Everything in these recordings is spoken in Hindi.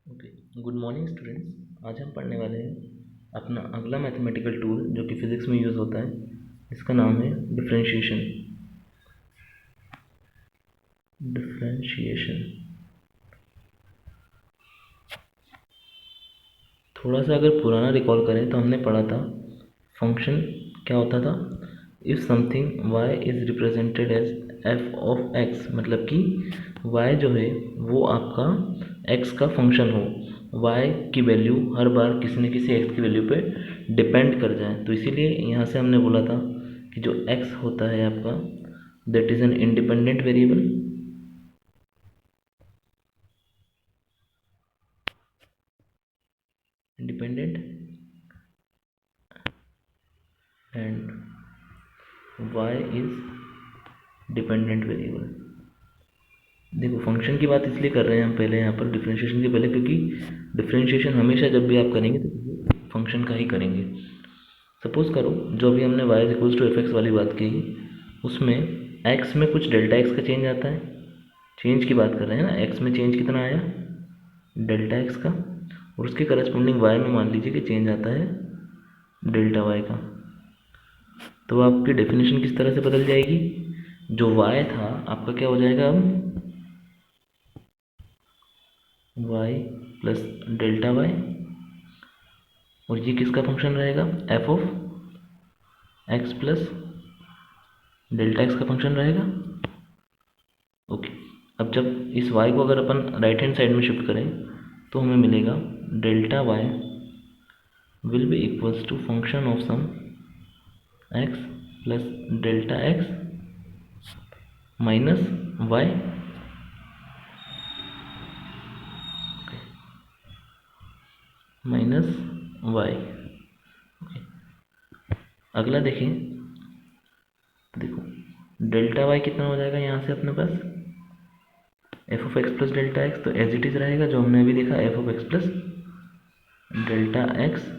ओके। Good morning students. आज हम पढ़ने वाले हैं अपना अगला मैथमेटिकल टूल जो कि फिज़िक्स में यूज़ होता है। इसका नाम है डिफरेंशिएशन। डिफरेंशिएशन थोड़ा सा अगर पुराना रिकॉल करें तो हमने पढ़ा था फंक्शन क्या होता था। If something y is represented as f of x, मतलब कि y जो है वो आपका x का फंक्शन हो, y की वैल्यू हर बार किसी न किसी x की वैल्यू पे डिपेंड कर जाए। तो इसीलिए यहाँ से हमने बोला था कि जो x होता है आपका that is an independent variable. Independent and y is dependent variable. देखो फंक्शन की बात इसलिए कर रहे हैं हम पहले यहाँ पर डिफरेंशिएशन के पहले, क्योंकि डिफरेंशिएशन हमेशा जब भी आप करेंगे तो फंक्शन का ही करेंगे। सपोज़ करो जो भी हमने y is equals to F X वाली बात की, उसमें x में कुछ डेल्टा x का चेंज आता है। चेंज की बात कर रहे हैं ना, x में चेंज कितना आया, डेल्टा x का, और उसके करस्पॉन्डिंग y में मान लीजिए कि चेंज आता है डेल्टा y का। तो आपकी डेफिनेशन किस तरह से बदल जाएगी, जो y था आपका क्या हो जाएगा अब y प्लस डेल्टा y, और ये किसका फंक्शन रहेगा, f of x plus delta x का फंक्शन रहेगा। ओके। अब जब इस y को अगर अपन राइट हैंड साइड में शिफ्ट करें तो हमें मिलेगा delta y will be equals to function of some x plus delta x minus y minus y। अगला देखें तो देखो डेल्टा y कितना हो जाएगा यहाँ से अपने पास f of x plus delta x, तो एज इट इज़ रहेगा जो हमने अभी देखा f of x plus delta x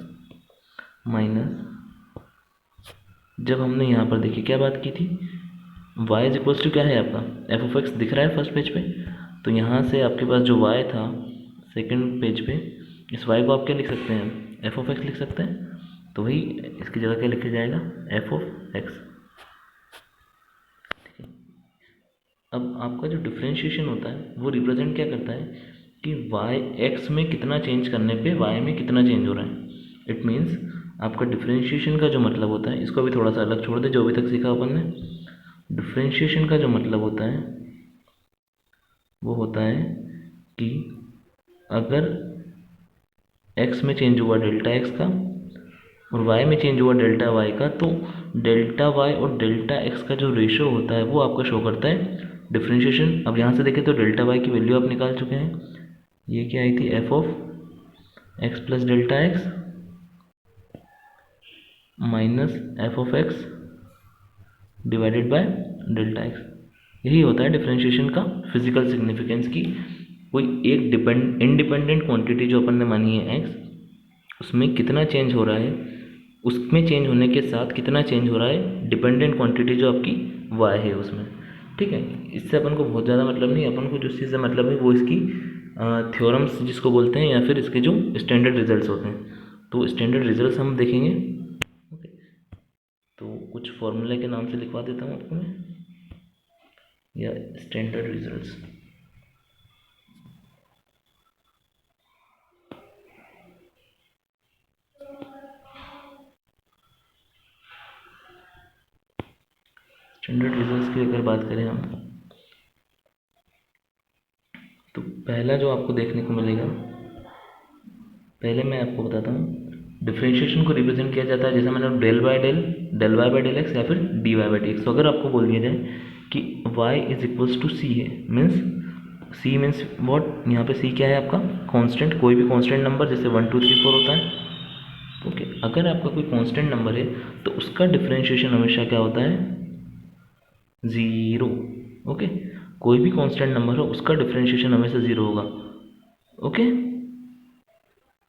minus, जब हमने यहाँ पर देखिए क्या बात की थी, y इज इक्वल्स टू क्या है आपका एफ ऑफ एक्स दिख रहा है फर्स्ट पेज पे, तो यहाँ से आपके पास जो y था सेकंड पेज पे, इस y को आप क्या लिख सकते हैं, एफ ऑफ एक्स लिख सकते हैं। तो वही इसकी जगह क्या लिखा जाएगा, एफ ऑफ एक्स। अब आपका जो डिफ्रेंशिएशन होता है वो रिप्रेजेंट क्या करता है कि y x में कितना चेंज करने पे y में कितना चेंज हो रहा है। इट मीन्स आपका डिफ्रेंशिएशन का जो मतलब होता है, इसको भी थोड़ा सा अलग छोड़ दे जो अभी तक सीखा अपन ने। डिफ्रेंशिएशन का जो मतलब होता है वो होता है कि अगर x में चेंज हुआ डेल्टा x का और y में चेंज हुआ डेल्टा y का, तो डेल्टा y और डेल्टा x का जो रेशो होता है वो आपका शो करता है डिफ्रेंशिएशन। अब यहाँ से देखें तो डेल्टा y की वैल्यू आप निकाल चुके हैं, ये क्या आई थी F of x plus delta x minus F of x divided by delta x. यही होता है डिफ्रेंशिएशन का फिजिकल सिग्निफिकेंस की कोई एक इंडिपेंडेंट क्वांटिटी जो अपन ने मानी है एक्स, उसमें कितना चेंज हो रहा है, उसमें चेंज होने के साथ कितना चेंज हो रहा है डिपेंडेंट क्वांटिटी जो आपकी वाई है उसमें। ठीक है, इससे अपन को बहुत ज़्यादा मतलब नहीं, अपन को जिस चीज़ से मतलब है वो इसकी थ्योरम्स जिसको बोलते हैं, या फिर इसके जो स्टैंडर्ड रिजल्ट्स होते हैं, तो स्टैंडर्ड रिजल्ट्स हम देखेंगे। ओके, तो कुछ फॉर्मूले के नाम से लिखवा देता हूँ आपको मैं, या स्टैंडर्ड रिजल्ट्स। स्टैंडर्ड रिजल्ट्स की अगर बात करें हम, तो पहला जो आपको देखने को मिलेगा, पहले मैं आपको बताता हूँ डिफ्रेंशिएशन को रिप्रेजेंट किया जाता है जैसा मैंने del by del, del Y by del X, या फिर D Y by D X. तो अगर आपको बोल दिया जाए कि y is equals to C है, मीन्स सी मीन्स वॉट, यहाँ पे सी क्या है आपका कांस्टेंट, कोई भी कांस्टेंट नंबर जैसे 1 2 3 4 होता है। ओके, अगर आपका कोई कांस्टेंट नंबर है तो उसका डिफ्रेंशिएशन हमेशा क्या होता है, ज़ीरो। ओके, कोई भी कांस्टेंट नंबर हो उसका डिफ्रेंशिएशन हमेशा ज़ीरो होगा। ओके,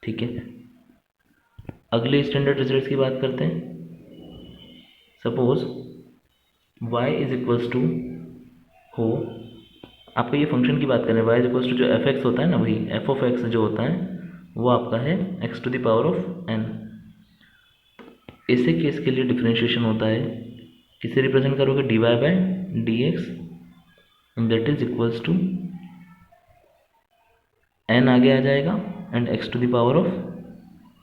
ठीक है। अगले स्टैंडर्ड रिजल्ट्स की बात करते हैं। Suppose y is equals to हो आपका ये फंक्शन की बात करें, y इज इक्वल्स टू जो एफ एक्स होता है ना, वही एफ ऑफ एक्स जो होता है वो आपका है X to the power of n। ऐसे केस के लिए डिफ्रेंशिएशन होता है, किसे रिप्रेजेंट करोगे, dy by D X, that is equals to n आगे आ जाएगा and x to the power of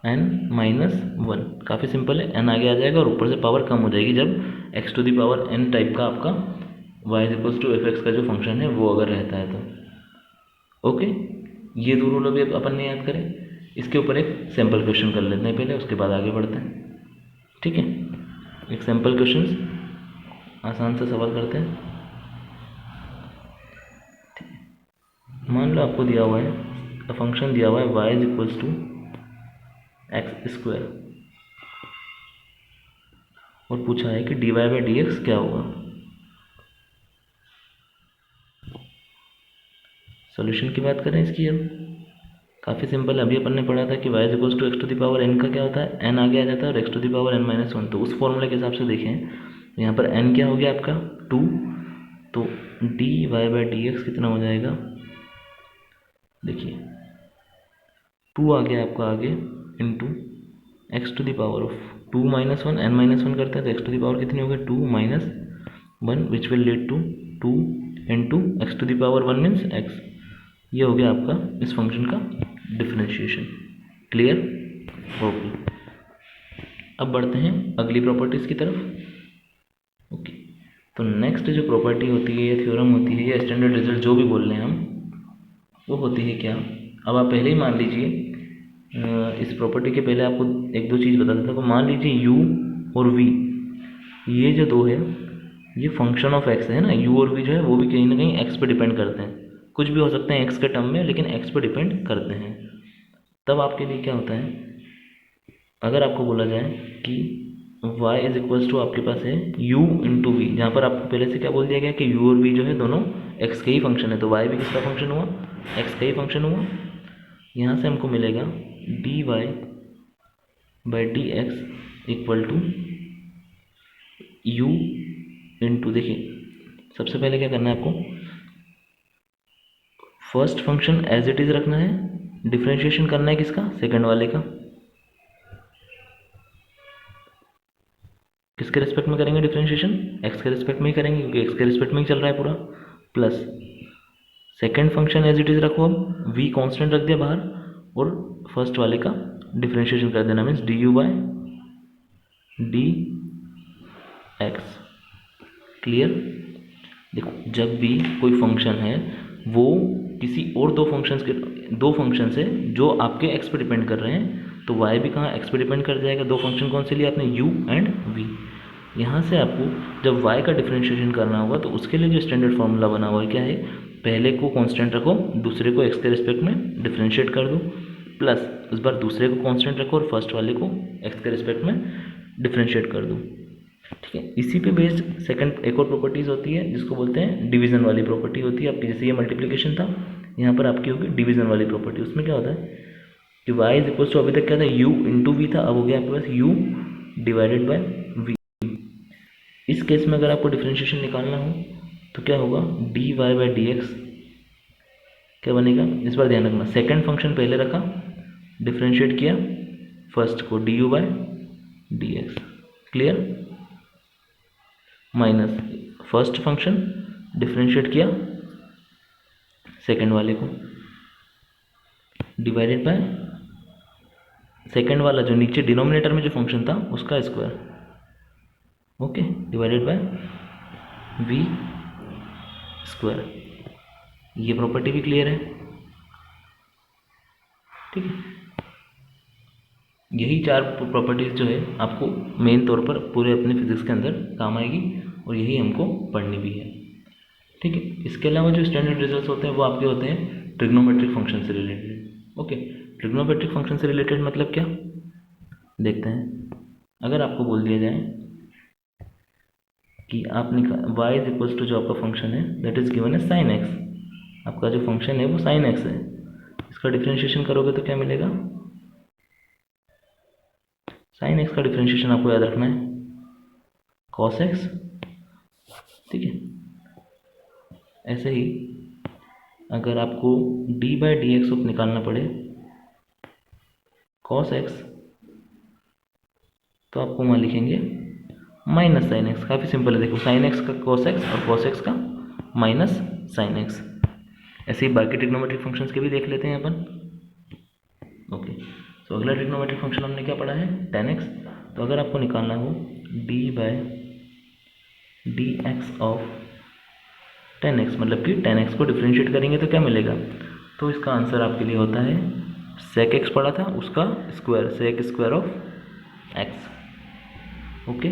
n minus 1। काफ़ी सिंपल है, n आगे आ जाएगा और ऊपर से पावर कम हो जाएगी जब x to the power n type का आपका y is equals to F X का जो फंक्शन है वो अगर रहता है तो। ओके, ये दो रूल अभी अपन ने याद करें। इसके ऊपर एक सैम्पल क्वेश्चन कर लेते हैं पहले, उसके बाद आगे बढ़ते हैं। ठीक है, एक सैम्पल क्वेश्चन आसान से सवाल करते हैं। मान लो आपको दिया हुआ है, फंक्शन दिया हुआ है y is equals to x square और पूछा है कि dy बाई डी एक्स क्या होगा। सॉल्यूशन की बात करें इसकी, अब काफ़ी सिंपल है। अभी अपन ने पढ़ा था कि y is equals to x to the power n का क्या होता है, n आगे आ जाता है और x to the power n minus 1। तो उस फॉर्मूले के हिसाब से देखें, यहाँ पर n क्या हो गया आपका 2, तो dy बाई डी एक्स कितना हो जाएगा, देखिए 2 आ गया आपका आगे into x to the power of 2 minus 1, n minus 1 करते हैं तो एक्स टू द पावर कितनी हो गई 2 minus 1 which will lead to 2 into x to the power 1 means x। ये हो गया आपका इस फंक्शन का डिफरेंशिएशन। क्लियर? ओके, अब बढ़ते हैं अगली प्रॉपर्टीज़ की तरफ। ओके, तो नेक्स्ट जो प्रॉपर्टी होती है या थ्योरम होती है या स्टैंडर्ड रिजल्ट जो भी बोल रहे हैं हम, वो होती है क्या। अब आप पहले ही मान लीजिए, इस प्रॉपर्टी के पहले आपको एक दो चीज़ बता देता हूँ। मान लीजिए u और v, ये जो दो है ये फंक्शन ऑफ x है ना, u और v जो है वो भी कहीं ना कहीं x पे डिपेंड करते हैं। कुछ भी हो सकते हैं x के टर्म में, लेकिन x पे डिपेंड करते हैं। तब आपके लिए क्या होता है, अगर आपको बोला जाए कि y इज इक्वल्स टू आपके पास है u इंटू वी, जहाँ पर आपको पहले से क्या बोल दिया गया कि u और v जो है दोनों x के ही फंक्शन है, तो y भी किसका फंक्शन हुआ, x का ही फंक्शन हुआ। यहाँ से हमको मिलेगा dy by D X equal to u into, देखिए सबसे पहले क्या करना है आपको, first function as it is रखना है, डिफरेंशिएशन करना है किसका, सेकंड वाले का। किसके रिस्पेक्ट में करेंगे डिफरेंशिएशन, x के रिस्पेक्ट में ही करेंगे क्योंकि x के रिस्पेक्ट में ही चल रहा है पूरा। Plus second function as it is रखो, अब v कांस्टेंट रख दिया बाहर और फर्स्ट वाले का डिफरेंशिएशन कर देना, means D U by D X. Clear? देखो, जब भी कोई फंक्शन है वो किसी और दो फंक्शन से जो आपके x पे डिपेंड कर रहे हैं, तो y भी कहाँ x पे डिपेंड कर जाएगा। दो फंक्शन कौन से लिए आपने, u एंड v। यहाँ से आपको जब y का डिफरेंशिएशन करना होगा तो उसके लिए जो स्टैंडर्ड फार्मूला बना हुआ है क्या है, पहले को कांस्टेंट रखो, दूसरे को x के रिस्पेक्ट में डिफरेंशिएट कर दो, प्लस उस बार दूसरे को कांस्टेंट रखो और फर्स्ट वाले को x के रिस्पेक्ट में डिफरेंशिएट कर दो। ठीक है, इसी पे बेस्ड सेकंड एक और प्रॉपर्टीज़ होती है जिसको बोलते हैं डिवीज़न वाली प्रॉपर्टी होती है आपकी। जैसे ये मल्टीप्लिकेशन था, यहाँ पर आपकी होगी डिवीज़न वाली प्रॉपर्टी। उसमें क्या होता है कि y इज इक्वल्स टू, अभी तक क्या था u इंटू वी था, अब हो गया आपके पास u डिवाइडेड बाय v। इस केस में अगर आपको डिफरेंशिएशन निकालना हो तो क्या होगा, dy बाई डी एक्स क्या बनेगा। इस बार ध्यान रखना, सेकेंड फंक्शन पहले रखा, डिफरेंशिएट किया फर्स्ट को D U by D X. Clear? Minus first function differentiate किया सेकंड वाले को, डिवाइडेड बाय सेकंड वाला जो नीचे डिनोमिनेटर में जो फंक्शन था उसका square, okay, divided by V square. ये प्रॉपर्टी भी क्लियर है? ठीक है, यही चार प्रॉपर्टीज जो है आपको मेन तौर पर पूरे अपने फिजिक्स के अंदर काम आएगी और यही हमको पढ़नी भी है। ठीक है, इसके अलावा जो स्टैंडर्ड रिजल्ट्स होते हैं वो आपके होते हैं ट्रिग्नोमेट्रिक फंक्शन से रिलेटेड। ओके, ट्रिग्नोमेट्रिक फंक्शन से रिलेटेड मतलब क्या, देखते हैं। अगर आपको बोल दिया जाए कि आपने y इज इक्वल्स टू जो आपका फंक्शन है दैट इज गिवन है साइन एक्स, आपका जो फंक्शन है वो साइन एक्स है, इसका डिफरेंशिएशन करोगे तो क्या मिलेगा, साइन एक्स का डिफरेंशिएशन आपको याद रखना है कॉस एक्स। ठीक है, ऐसे ही अगर आपको डी बाई डी एक्स निकालना पड़े कॉस एक्स, तो आपको वहाँ लिखेंगे माइनस साइन एक्स। काफ़ी सिंपल है, देखो साइन एक्स का कॉस एक्स और कॉस एक्स का माइनस साइन एक्स। ऐसे ही बाकी ट्रिग्नोमेट्रिक फंक्शंस के भी देख लेते हैं अपन। ओके, तो अगला ट्रिग्नोमेट्रिक फंक्शन हमने क्या पढ़ा है, tan x। तो अगर आपको निकालना हो d by D X of tan x, मतलब कि tan x को डिफ्रेंशिएट करेंगे तो क्या मिलेगा, तो इसका आंसर आपके लिए होता है sec x पढ़ा था उसका square, sec square of x। Okay,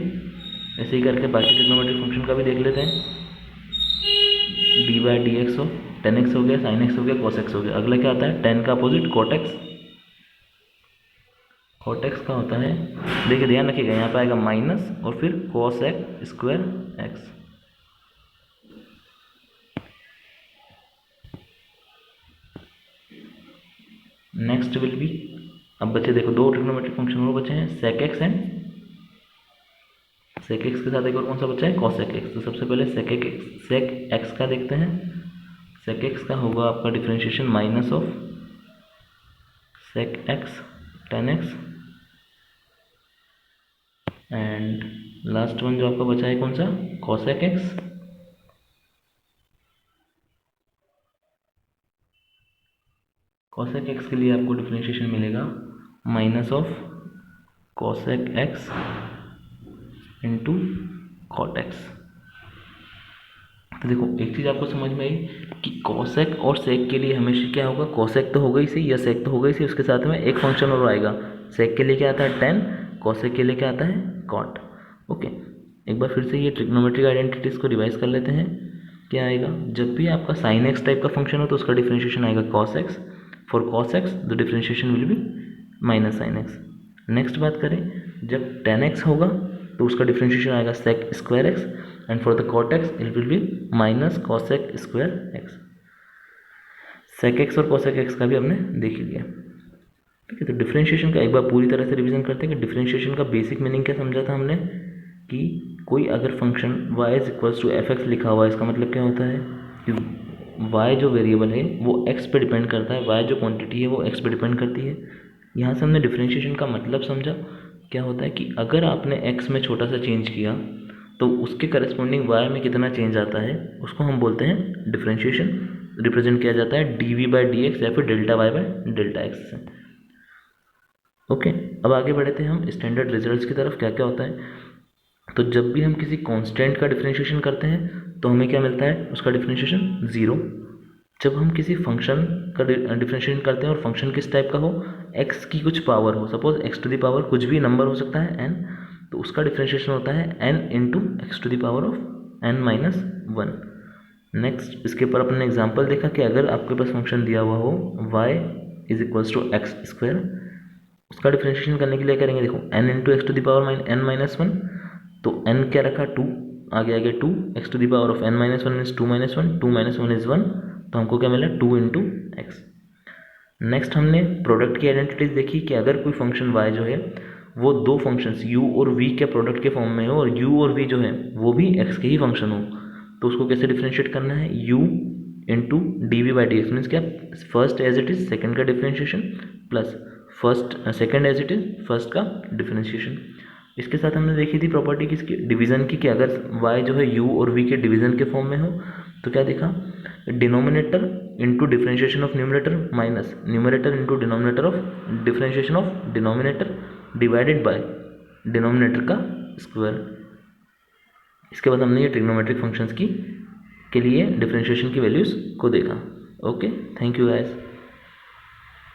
ऐसे ही करके बाकी ट्रिग्नोमेट्रिक फंक्शन का भी देख लेते हैं। डी बाय डी एक्स हो, tan x हो गया, sin x हो गया, cos x हो गया। अगला क्या आता है, tan का opposite cot x। cot x का होता है, देखिए ध्यान रखिएगा यहाँ पे आएगा माइनस और फिर cos x square x। Next will be, अब बचे देखो दो ट्रिग्नोमेट्रिक फंक्शन और बचे हैं, sec x and sec x के साथ एक और कौन सा बचा है, cos x। तो सबसे पहले sec x का देखते हैं। sec x का होगा आपका differentiation minus of sec x tan x, and last one जो आपका बचा है कौन सा, cosec x। cosec x के लिए आपको डिफ्रेंशिएशन मिलेगा minus of cosec x into cot x। तो देखो एक चीज़ आपको समझ में आई कि cosec और sec के लिए हमेशा क्या होगा, cosec तो होगा ही सही या sec तो होगा ही सही, उसके साथ में एक फंक्शन और आएगा। sec के लिए क्या आता है tan, cosec के लिए क्या आता है cot। ओके, एक बार फिर से ये ट्रिग्नोमेट्रिक आइडेंटिटीज़ को रिवाइज कर लेते हैं। क्या आएगा, जब भी आपका sin x टाइप का फंक्शन हो तो उसका डिफ्रेंशिएशन आएगा cos x। For cos x the differentiation will be minus sin x। Next बात करें, जब tan x होगा तो उसका डिफ्रेंशिएशन आएगा sec square x, and for the cot x it will be minus cosec square x। sec x और cosec x का भी हमने देख ही लिया। ठीक है, तो डिफ्रेंशिएशन का एक बार पूरी तरह से रिवीजन करते हैं कि डिफ्रेंशिएशन का बेसिक मीनिंग क्या समझा था हमने, कि कोई अगर function y is equals to F X लिखा हुआ है, इसका मतलब क्या होता है कि y जो वेरिएबल है वो x पे डिपेंड करता है, y जो क्वांटिटी है वो x पे डिपेंड करती है। यहाँ से हमने डिफ्रेंशिएशन का मतलब समझा। क्या होता है कि अगर आपने x में छोटा सा चेंज किया तो उसके करस्पॉन्डिंग y में कितना चेंज आता है उसको हम बोलते हैं डिफ्रेंशिएशन। रिप्रेजेंट किया जाता है डी बाई डी एक्स या फिर delta Y by delta X से। ओके, अब आगे बढ़े थे हम स्टैंडर्ड रिजल्ट्स की तरफ। क्या क्या होता है, तो जब भी हम किसी कांस्टेंट का डिफरेंशिएशन करते हैं तो हमें क्या मिलता है, उसका डिफरेंशिएशन ज़ीरो। जब हम किसी फंक्शन का डिफरेंशिएशन करते हैं और फंक्शन किस टाइप का हो, x की कुछ पावर हो, suppose x to the power कुछ भी नंबर हो सकता है n, तो उसका डिफरेंशिएशन होता है n into x to the power of n minus one. Next इसके ऊपर अपने एग्जाम्पल देखा कि अगर आपके पास फंक्शन दिया हुआ हो y is equals to x square, उसका डिफरेंशिएशन करने के लिए करेंगे, देखो n into x to the power n minus one, तो n क्या रखा, टू, आगे आगे two, x to the power of n minus one means two minus one, two minus one is one, तो हमको क्या मिला, टू इंटू एक्स। नेक्स्ट हमने प्रोडक्ट की आइडेंटिटीज देखी कि अगर कोई फंक्शन y जो है वो दो फंक्शंस u और v के प्रोडक्ट के फॉर्म में हो और u और v जो है वो भी x के ही फंक्शन हो, तो उसको कैसे डिफ्रेंशिएट करना है, u into d v by D x means क्या, first as it is second का differentiation plus first second as it is first का डिफ्रेंशिएशन। इसके साथ हमने देखी थी प्रॉपर्टी किसकी, डिवीज़न की, कि अगर y जो है u और v के डिवीज़न के फॉर्म में हो तो क्या देखा, denominator into differentiation of numerator minus numerator into denominator of differentiation of denominator divided by denominator का स्क्वायर। इसके बाद हमने ये ट्रिग्नोमेट्रिक फंक्शंस की के लिए डिफ्रेंशिएशन की वैल्यूज़ को देखा। Okay, thank you guys.